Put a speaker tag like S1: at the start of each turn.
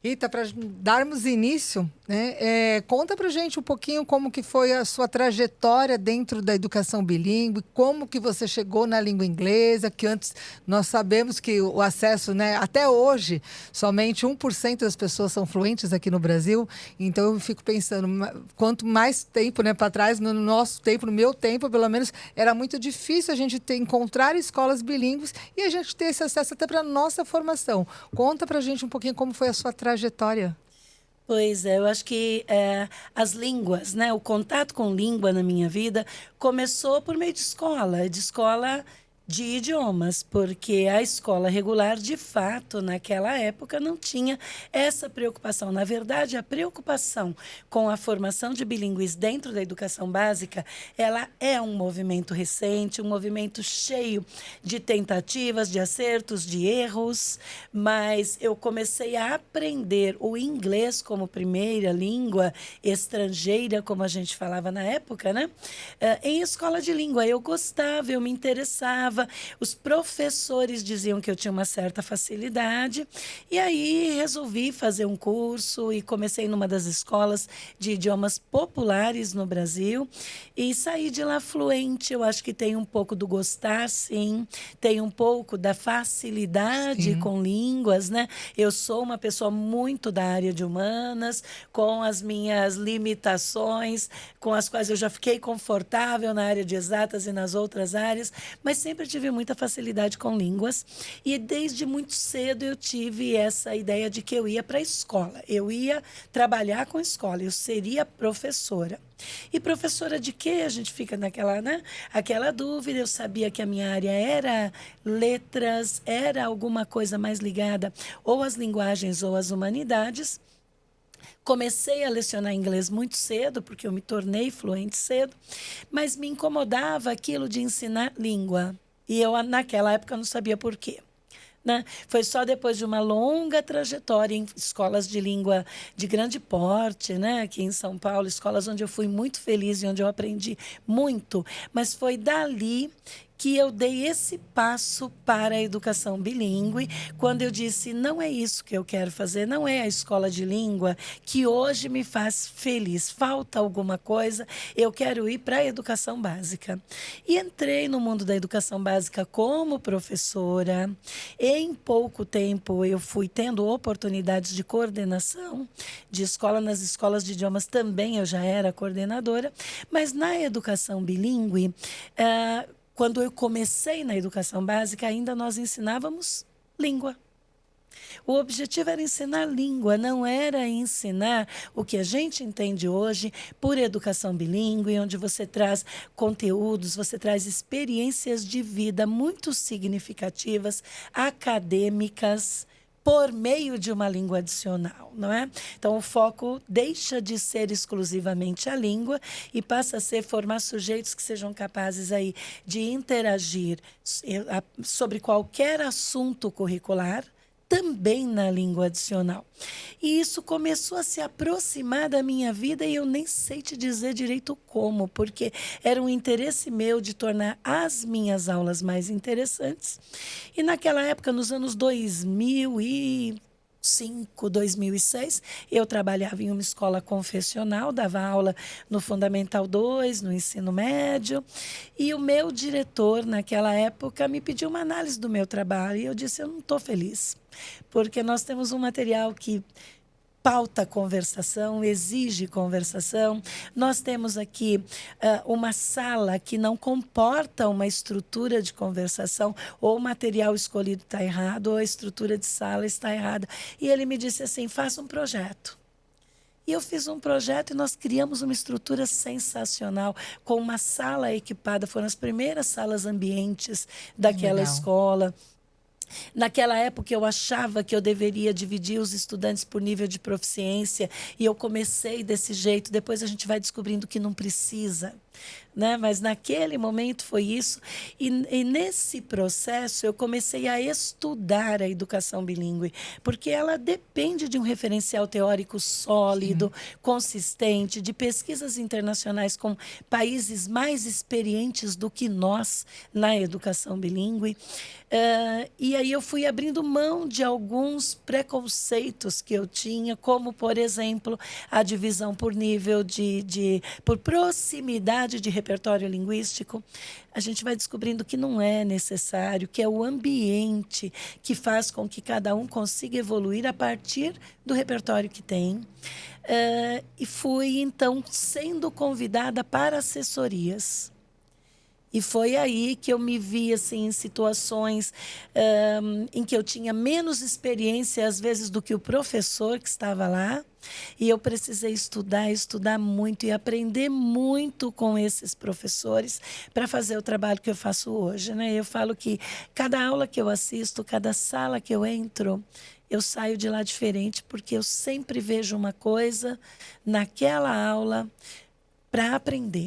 S1: Rita, para darmos início, né, conta para gente um pouquinho como que foi a sua trajetória dentro da educação bilíngue, como que você chegou na língua inglesa, que antes nós sabemos que o acesso, né, até hoje, somente 1% das pessoas são fluentes aqui no Brasil, então eu fico pensando, quanto mais tempo, né, para trás, no nosso tempo, no meu tempo, pelo menos, era muito difícil a gente encontrar escolas bilíngues e a gente ter esse acesso até para a nossa formação. Conta para gente um pouquinho como foi a sua trajetória.
S2: Pois é, eu acho que as línguas, né, o contato com língua na minha vida começou por meio de escola de idiomas, porque a escola regular, de fato, naquela época, não tinha essa preocupação. Na verdade, a preocupação com a formação de bilíngues dentro da educação básica, ela é um movimento recente, um movimento cheio de tentativas, de acertos, de erros, mas eu comecei a aprender o inglês como primeira língua estrangeira, como a gente falava na época, né? Em escola de língua. Eu gostava, eu me interessava. Os professores diziam que eu tinha uma certa facilidade, e aí resolvi fazer um curso e comecei numa das escolas de idiomas populares no Brasil e saí de lá fluente. Eu acho que tem um pouco do gostar, sim, tem um pouco da facilidade
S1: Sim.
S2: com línguas, né? Eu sou uma pessoa muito da área de humanas, com as minhas limitações, com as quais eu já fiquei confortável na área de exatas e nas outras áreas, mas sempre tive muita facilidade com línguas e desde muito cedo eu tive essa ideia de que eu ia para a escola, eu ia trabalhar com escola, eu seria professora. E professora de quê? A gente fica naquela, né? Aquela dúvida. Eu sabia que a minha área era letras, era alguma coisa mais ligada ou às linguagens ou às humanidades. Comecei a lecionar inglês muito cedo, porque eu me tornei fluente cedo, mas me incomodava aquilo de ensinar língua. E eu, naquela época, não sabia por quê. Né? Foi só depois de uma longa trajetória em escolas de língua de grande porte, né? Aqui em São Paulo, escolas onde eu fui muito feliz e onde eu aprendi muito, mas foi dali que eu dei esse passo para a educação bilíngue, quando eu disse, não é isso que eu quero fazer, não é a escola de língua que hoje me faz feliz, falta alguma coisa, eu quero ir para a educação básica. E entrei no mundo da educação básica como professora. Em pouco tempo, eu fui tendo oportunidades de coordenação de escola. Nas escolas de idiomas também eu já era coordenadora, mas na educação bilíngue, quando eu comecei na educação básica, ainda nós ensinávamos língua. O objetivo era ensinar língua, não era ensinar o que a gente entende hoje por educação bilíngue, onde você traz conteúdos, você traz experiências de vida muito significativas, acadêmicas, por meio de uma língua adicional, não é? Então, o foco deixa de ser exclusivamente a língua e passa a ser formar sujeitos que sejam capazes aí de interagir sobre qualquer assunto curricular, também na língua adicional. E isso começou a se aproximar da minha vida e eu nem sei te dizer direito como, porque era um interesse meu de tornar as minhas aulas mais interessantes. E naquela época, nos anos 2005, 2006, eu trabalhava em uma escola confessional, dava aula no Fundamental 2, no ensino médio, e o meu diretor, naquela época, me pediu uma análise do meu trabalho, e eu disse, eu não estou feliz, porque nós temos um material que pauta conversação, exige conversação. Nós temos aqui uma sala que não comporta uma estrutura de conversação, ou o material escolhido está errado, ou a estrutura de sala está errada. E ele me disse assim, faça um projeto. E eu fiz um projeto e nós criamos uma estrutura sensacional, com uma sala equipada, foram as primeiras salas ambientes daquela
S1: Legal.
S2: escola. Naquela época eu achava que eu deveria dividir os estudantes por nível de proficiência e eu comecei desse jeito, depois a gente vai descobrindo que não precisa. né? Mas naquele momento foi isso. E nesse processo eu comecei a estudar a educação bilíngue, porque ela depende de um referencial teórico sólido, consistente, de pesquisas internacionais com países mais experientes do que nós na educação bilíngue. E aí eu fui abrindo mão de alguns preconceitos que eu tinha, como, por exemplo, a divisão por nível por proximidade de repertório linguístico. A gente vai descobrindo que não é necessário, que é o ambiente que faz com que cada um consiga evoluir a partir do repertório que tem. E fui, então, sendo convidada para assessorias. E foi aí que eu me vi assim, em situações em que eu tinha menos experiência, às vezes, do que o professor que estava lá. E eu precisei estudar muito e aprender muito com esses professores para fazer o trabalho que eu faço hoje, né? Eu falo que cada aula que eu assisto, cada sala que eu entro, eu saio de lá diferente, porque eu sempre vejo uma coisa naquela aula para aprender.